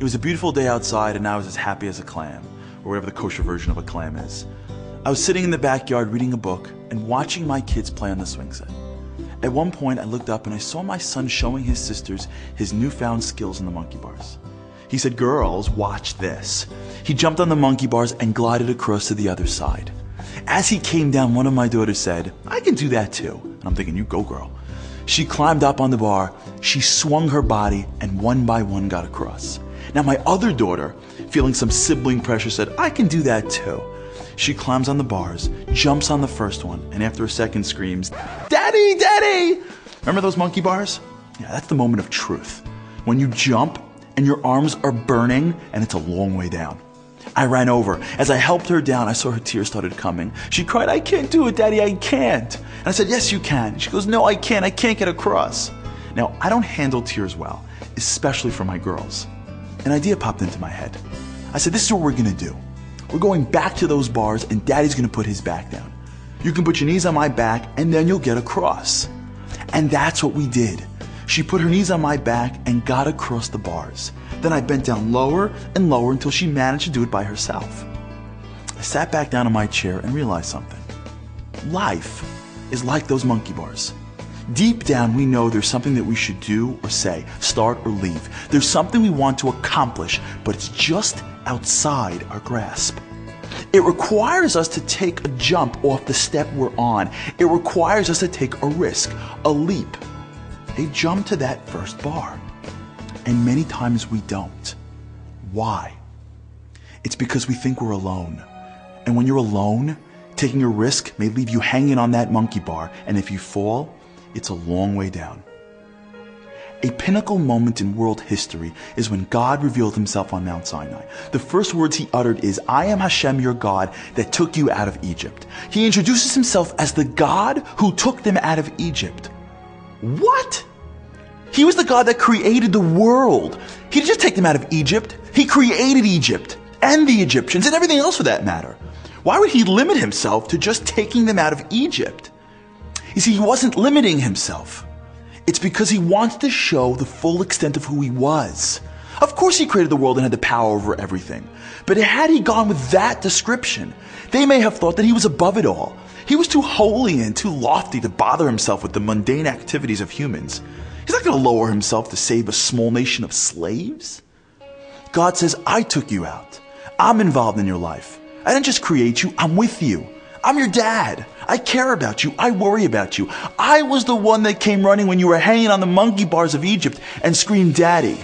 It was a beautiful day outside and I was as happy as a clam, or whatever the kosher version of a clam is. I was sitting in the backyard reading a book and watching my kids play on the swing set. At one point I looked up and I saw my son showing his sisters his newfound skills in the monkey bars. He said, "Girls, watch this." He jumped on the monkey bars and glided across to the other side. As he came down, one of my daughters said, "I can do that too." And I'm thinking, you go girl. She climbed up on the bar, she swung her body, and one by one got across. Now my other daughter, feeling some sibling pressure, said, "I can do that too." She climbs on the bars, jumps on the first one, and after a second screams, "Daddy, Daddy!" Remember those monkey bars? Yeah, that's the moment of truth. When you jump and your arms are burning and it's a long way down. I ran over. As I helped her down, I saw her tears started coming. She cried, "I can't do it, Daddy, I can't." And I said, "Yes, you can." She goes, "No, I can't get across." Now, I don't handle tears well, especially for my girls. An idea popped into my head. I said, "This is what we're gonna do. We're going back to those bars and Daddy's gonna put his back down. You can put your knees on my back and then you'll get across." And that's what we did. She put her knees on my back and got across the bars. Then I bent down lower and lower until she managed to do it by herself. I sat back down in my chair and realized something. Life is like those monkey bars. Deep down, we know there's something that we should do or say, start or leave. There's something we want to accomplish, but it's just outside our grasp. It requires us to take a jump off the step we're on. It requires us to take a risk, a leap, a jump to that first bar. And many times we don't. Why? It's because we think we're alone. And when you're alone, taking a risk may leave you hanging on that monkey bar, and if you fall, it's a long way down. A pinnacle moment in world history is when God revealed himself on Mount Sinai. The first words he uttered is, "I am Hashem, your God, that took you out of Egypt." He introduces himself as the God who took them out of Egypt. What? He was the God that created the world. He didn't just take them out of Egypt. He created Egypt and the Egyptians and everything else for that matter. Why would he limit himself to just taking them out of Egypt? You see, he wasn't limiting himself. It's because he wants to show the full extent of who he was. Of course he created the world and had the power over everything. But had he gone with that description, they may have thought that he was above it all. He was too holy and too lofty to bother himself with the mundane activities of humans. He's not going to lower himself to save a small nation of slaves. God says, "I took you out. I'm involved in your life. I didn't just create you, I'm with you. I'm your dad. I care about you. I worry about you. I was the one that came running when you were hanging on the monkey bars of Egypt and screamed, 'Daddy.'"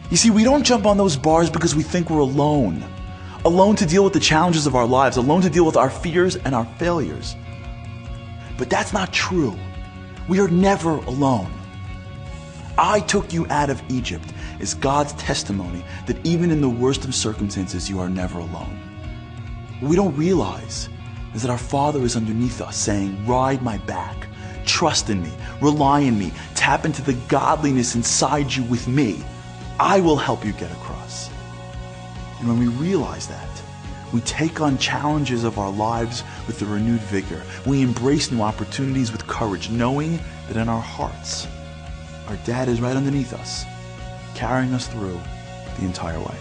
You see, we don't jump on those bars because we think we're alone. Alone to deal with the challenges of our lives, alone to deal with our fears and our failures. But that's not true. We are never alone. "I took you out of Egypt" is God's testimony that even in the worst of circumstances, you are never alone. What we don't realize is that our Father is underneath us saying, "Ride my back, trust in me, rely on me, tap into the godliness inside you with me. I will help you get across." And when we realize that, we take on challenges of our lives with a renewed vigor. We embrace new opportunities with courage, knowing that in our hearts, our dad is right underneath us, carrying us through the entire way.